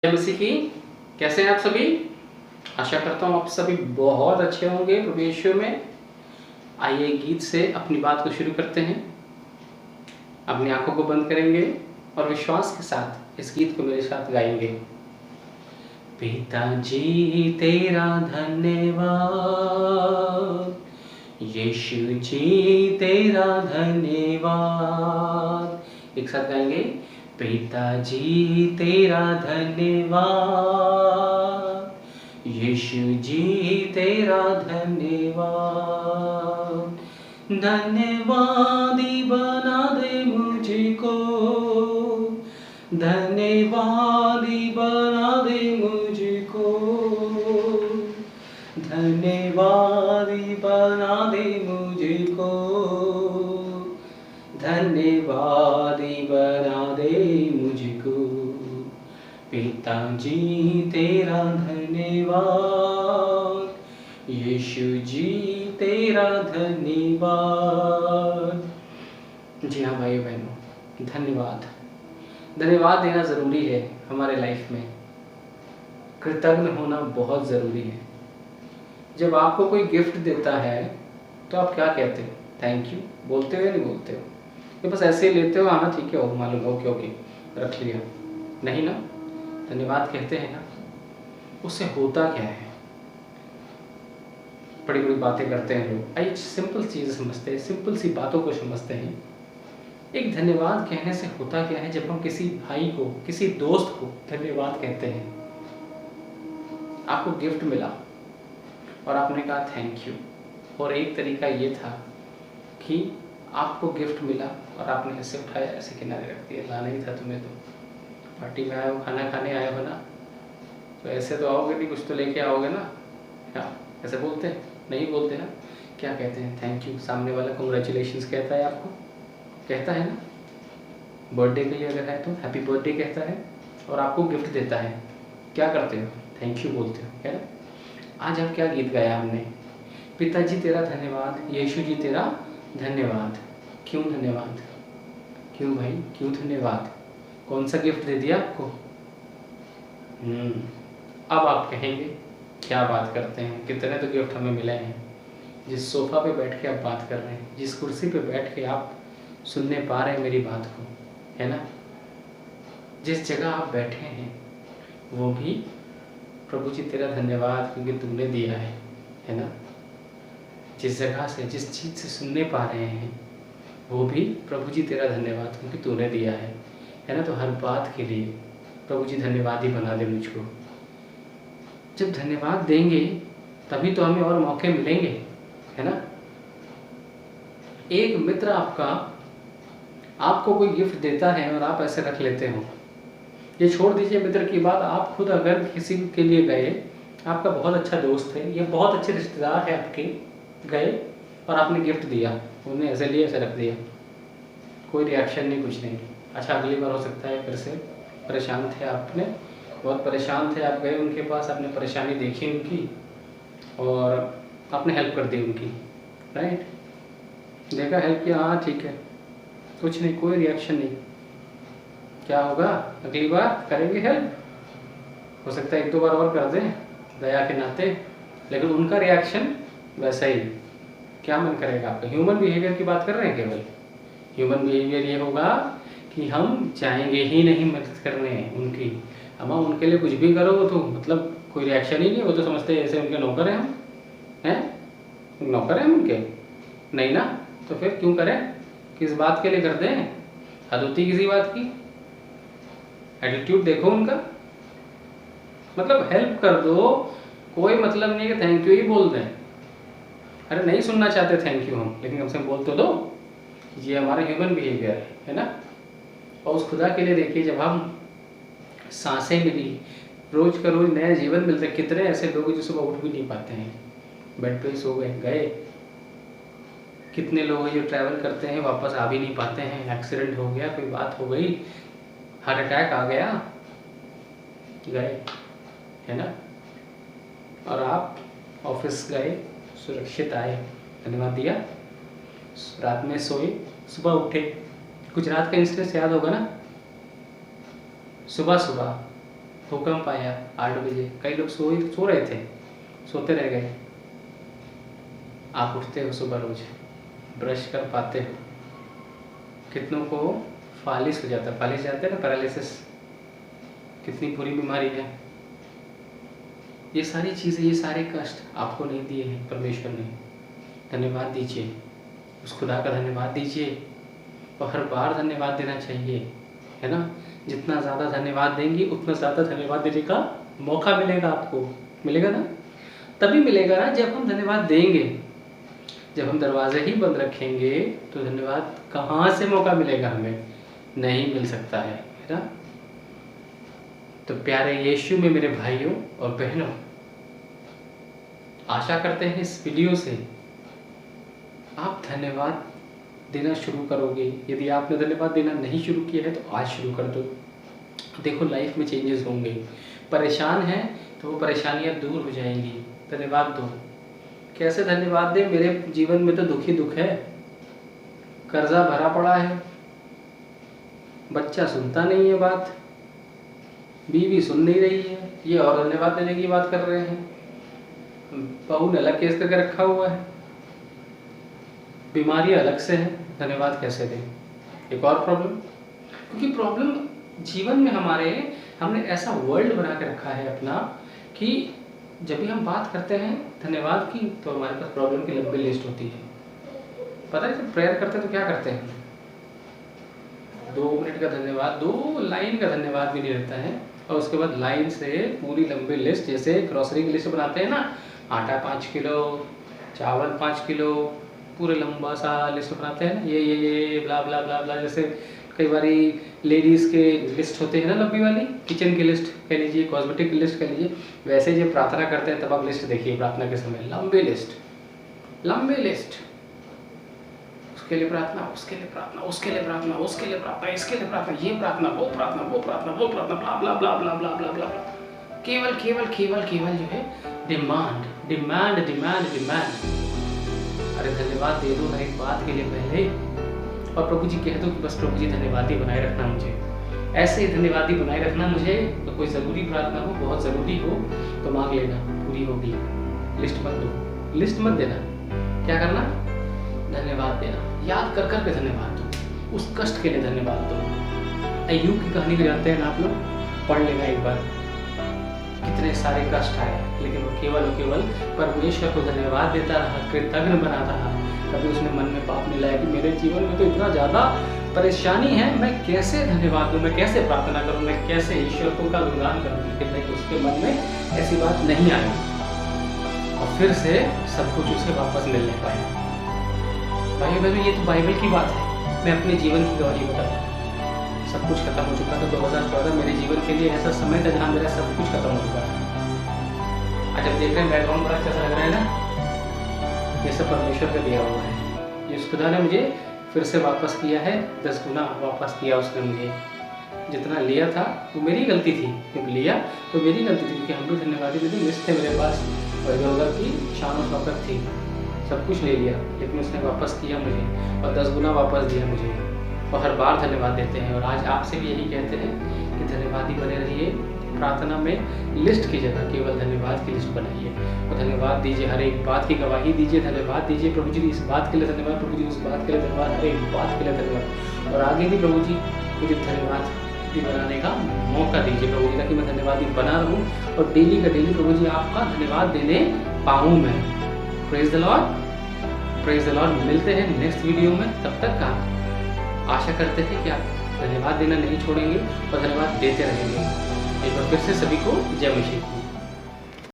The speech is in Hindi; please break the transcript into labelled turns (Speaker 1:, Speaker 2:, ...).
Speaker 1: जय मसीह की। कैसे हैं आप सभी? आशा करता हूँ आप सभी बहुत अच्छे होंगे प्रभु यीशु में। आइए गीत से अपनी बात को शुरू करते हैं। अपनी आंखों को बंद करेंगे और विश्वास के साथ इस गीत को मेरे साथ गाएंगे। पिताजी तेरा धन्यवाद, यीशु जी तेरा धन्यवाद। एक साथ गाएंगे। पिताजी तेरा धन्यवाद, यीशु जी तेरा धन्यवाद। धन्यवादी बना दे मुझको, धन्यवादी बना दे मुझको, धन्यवादी बना दे मुझको, धन्यवादी बना दे मुझको। पिताजी तेरा धन्यवाद, यीशु जी तेरा धन्यवाद। जी हाँ भाई बहनों, धन्यवाद। धन्यवाद देना ज़रूरी है हमारे लाइफ में। कृतज्ञ होना बहुत ज़रूरी है। जब आपको कोई गिफ्ट देता है तो आप क्या कहते हो? थैंक यू बोलते हो या नहीं बोलते हो? कि बस ऐसे ही लेते हो, हाँ ठीक है, मालूम, ओके ओके रख लिया? नहीं ना, धन्यवाद कहते हैं ना। उससे होता क्या है? बड़ी बड़ी बातें करते हैं लोग। आइए सिंपल चीज़ समझते हैं, सिंपल सी बातों को समझते हैं। एक धन्यवाद कहने से होता क्या है? जब हम किसी भाई को, किसी दोस्त को धन्यवाद कहते हैं, आपको गिफ्ट मिला और आपने कहा थैंक यू। और एक तरीका ये था कि आपको गिफ्ट मिला और आपने ऐसे उठाया, ऐसे किनारे रख दिया। लाना ही था तुम्हें, तो पार्टी में आए हो, खाना खाने आए हो ना, तो ऐसे तो आओगे नहीं, कुछ तो लेके आओगे ना। क्या ऐसे बोलते हैं? नहीं बोलते ना। क्या कहते हैं? Thank you. सामने वाला कंग्रेचुलेशंस कहता है आपको, कहता है ना। बर्थडे के लिए अगर है तो हैप्पी बर्थडे कहता है और आपको गिफ्ट देता है। क्या करते हो? थैंक यू बोलते हो, है ना। आज हम क्या गीत गाया हमने? पिताजी तेरा धन्यवाद, यीशु जी तेरा धन्यवाद। क्यों धन्यवाद? क्यों भाई, क्यों धन्यवाद? कौन सा गिफ्ट दे दिया आपको? अब आप कहेंगे क्या बात करते हैं, कितने तो गिफ्ट हमें मिले हैं। जिस सोफ़ा पे बैठ के आप बात कर रहे हैं, जिस कुर्सी पे बैठ के आप सुनने पा रहे हैं मेरी बात को, है ना, जिस जगह आप बैठे हैं वो भी प्रभु जी तेरा धन्यवाद क्योंकि तूने दिया है ना। जिस जगह से, जिस चीज़ से सुनने पा रहे हैं वो भी प्रभु जी तेरा धन्यवाद क्योंकि तूने दिया है ना। तो हर बात के लिए प्रभु जी धन्यवाद ही बना दे मुझको। जब धन्यवाद देंगे तभी तो हमें और मौके मिलेंगे, है ना। एक मित्र आपको कोई गिफ्ट देता है और आप ऐसे रख लेते हो। ये छोड़ दीजिए मित्र की बात, आप खुद अगर किसी के लिए गए, आपका बहुत अच्छा दोस्त है, ये बहुत अच्छे रिश्तेदार है आपके, गए और आपने गिफ्ट दिया, उन्हें ऐसे लिए ऐसे रख दिया, कोई रिएक्शन नहीं, कुछ नहीं। अच्छा अगली बार हो सकता है फिर से परेशान थे, आपने बहुत परेशान थे, आप गए उनके पास, आपने परेशानी देखी उनकी और आपने हेल्प कर दी उनकी, राइट। देखा हेल्प किया, हाँ ठीक है, कुछ नहीं, कोई रिएक्शन नहीं। क्या होगा? अगली बार करेंगे हेल्प, हो सकता है एक दो बार और कर दें दया के नाते, लेकिन उनका रिएक्शन वैसा ही। क्या मन करेगा आपका? ह्यूमन बिहेवियर की बात कर रहे हैं केवल। ह्यूमन बिहेवियर ये होगा कि हम चाहेंगे ही नहीं मदद करने उनकी। हम उनके लिए कुछ भी करो तो मतलब कोई रिएक्शन ही नहीं, वो तो समझते हैं ऐसे उनके नौकर हैं हम, हैं नौकर हैं उनके, नहीं ना। तो फिर क्यों करें? किस बात के लिए कर दें? हद होती किसी बात की। एटीट्यूड देखो उनका, मतलब हेल्प कर दो, कोई मतलब नहीं है कि थैंक यू ही बोल दें। अरे नहीं सुनना चाहते थैंक यू हम, लेकिन कम से कम बोल तो दो। ये हमारा ह्यूमन बिहेवियर है ना। और उस खुदा के लिए देखिए, जब हम सांसें मिली, रोज का रोज नया जीवन मिलता है, कितने ऐसे लोग जो सुबह उठ भी नहीं पाते हैं, बेड पे सो गए। कितने लोग जो ट्रैवल करते हैं वापस आ भी नहीं पाते हैं, एक्सीडेंट हो गया, कोई बात हो गई, हार्ट अटैक आ गया, गए, है ना। और आप ऑफिस गए, सुरक्षित आए, धन्यवाद दिया, रात में सोए, सुबह उठे। कुछ रात का इंसिडेंस याद होगा ना। सुबह सुबह भूकंप आया 8 बजे, कई लोग सो रहे थे, सोते रह गए। आप उठते हो सुबह रोज, ब्रश कर पाते हो। कितनों को फालिस हो जाता है, फालिस जाते हैं ना, पैरालिसिस, कितनी बुरी बीमारी है। ये सारी चीज़ें, ये सारे कष्ट आपको नहीं दिए हैं परमेश्वर ने। धन्यवाद दीजिए, उस खुदा का धन्यवाद दीजिए, और हर बार धन्यवाद देना चाहिए, है ना। जितना ज़्यादा धन्यवाद देंगे उतना ज़्यादा धन्यवाद देने का मौका मिलेगा आपको, मिलेगा ना। तभी मिलेगा ना जब हम धन्यवाद देंगे। जब हम दरवाजे ही बंद रखेंगे तो धन्यवाद कहाँ से मौका मिलेगा, हमें नहीं मिल सकता है ना। तो प्यारे यीशु में मेरे भाइयों और बहनों, आशा करते हैं इस वीडियो से आप धन्यवाद देना शुरू करोगे। यदि आपने धन्यवाद देना नहीं शुरू किया है तो आज शुरू कर दो। देखो लाइफ में चेंजेस होंगे। परेशान हैं तो वो परेशानियां दूर हो जाएंगी। धन्यवाद दो। कैसे धन्यवाद दें? मेरे जीवन में तो दुख ही दुख है, कर्जा भरा पड़ा है, बच्चा सुनता नहीं है बात, बीवी सुन नहीं रही है, ये और धन्यवाद देने की बात कर रहे हैं। बहू ने अलग केस करके रखा हुआ है, बीमारी अलग से है, धन्यवाद कैसे दें? एक और प्रॉब्लम, क्योंकि प्रॉब्लम जीवन में हमने ऐसा वर्ल्ड बना के रखा है अपना कि जब भी हम बात करते हैं धन्यवाद की तो हमारे पास प्रॉब्लम की लंबी लिस्ट होती है। पता है जब प्रेयर करते हैं तो क्या करते हैं, 2 मिनट का धन्यवाद, 2 लाइन का धन्यवाद भी नहीं रहता है, और उसके बाद लाइन से पूरी लंबी लिस्ट, जैसे ग्रोसरी की लिस्ट बनाते हैं ना, आटा 5 किलो, चावल 5 किलो, पूरे लंबा सा लिस्ट बनाते हैं ना, ये ब्ला ब्ला ब्ला ब्ला। जैसे कई बारी लेडीज़ के लिस्ट होते हैं ना लंबी वाली, किचन की लिस्ट कह लीजिए, कॉस्मेटिक की लिस्ट कह लीजिए, वैसे जब प्रार्थना करते हैं तब आप लिस्ट देखिए प्रार्थना के समय, लंबी लिस्ट, उसके लिए प्रार्थना, उसके लिए प्रार्थना, उसके लिए प्रार्थना, उसके लिए प्रार्थना, इसके लिए प्रार्थना, ये प्रार्थना, वो प्रार्थना, वो प्रार्थना, वो प्रार्थना, ब्ला ब्ला ब्ला ब्ला ब्ला ब्ला ब्ला। केवल केवल केवल केवल जो है डिमांड डिमांड डिमांड डिमांड। अरे धन्यवाद दे दो हर एक बात के लिए पहले, और प्रभु जी कह दो कि बस प्रभु जी धन्यवादी बनाए रखना मुझे, ऐसे ही धन्यवादी बनाए रखना मुझे। तो कोई ज़रूरी प्रार्थना हो, बहुत ज़रूरी हो तो मांग लेना, पूरी होगी। लिस्ट मत दो, लिस्ट मत देना। क्या करना? धन्यवाद देना, याद कर कर के धन्यवाद दो, उस कष्ट के लिए धन्यवाद दो। अय्यूब की कहानी को जानते हैं ना आप लोग, पढ़ लेना एक बार। कितने सारे कष्ट आए लेकिन वो केवल परमेश्वर को धन्यवाद देता रहा, कृतज्ञ बना रहा। कभी उसने मन में पाप नहीं लाया कि मेरे जीवन में तो इतना ज़्यादा परेशानी है, मैं कैसे धन्यवाद दूँ, मैं कैसे प्रार्थना करूँ, मैं कैसे ईश्वर को का गुणगान करूँ। लेकिन उसके मन में ऐसी बात नहीं आई, और फिर से सब कुछ उसे वापस मिलने पाया। भाई बहनों, ये तो बाइबल की बात है, मैं अपने जीवन की गवाही बताऊँ। सब कुछ खत्म हो चुका था। 2014 मेरे जीवन के लिए ऐसा समय था जहाँ मेरा सब कुछ खत्म हो चुका था। आज जब देख रहे हैं बैकग्राउंड बड़ा अच्छा लग रहा है ना, ये सब परमेश्वर का दिया हुआ है। इस खुदा ने मुझे फिर से वापस किया है, 10 गुना वापस किया उसने मुझे। जितना लिया था वो मेरी गलती थी, जब लिया तो मेरी गलती थी, क्योंकि हम भी धन्यवादी नहीं, लिस्ट थे मेरे पास, और इधर उधर की शान और शौकत थी, सब कुछ ले लिया, लेकिन उसने वापस किया मुझे, और 10 गुना वापस दिया मुझे, और हर बार धन्यवाद देते हैं। और आज आपसे भी यही कहते हैं कि धन्यवादी बने रहिए। प्रार्थना में लिस्ट की जगह केवल धन्यवाद की लिस्ट बनाइए, और धन्यवाद दीजिए, हर एक बात की गवाही दीजिए, धन्यवाद दीजिए। प्रभु जी इस बात के लिए धन्यवाद, प्रभु जी उस बात के लिए धन्यवाद, हर एक बात के लिए धन्यवाद। और आगे भी प्रभु जी मुझे धन्यवादी बनाने का मौका दीजिए प्रभु जी, ताकि मैं धन्यवादी बना रहूँ, और डेली का डेली प्रभु जी आपका धन्यवाद देने पाऊँ मैं। Praise the Lord, praise the Lord. मिलते हैं नेक्स्ट वीडियो में, तब तक का आशा करते हैं कि आप धन्यवाद देना नहीं छोड़ेंगे और धन्यवाद देते रहेंगे। एक बार फिर से सभी को जय मसीह।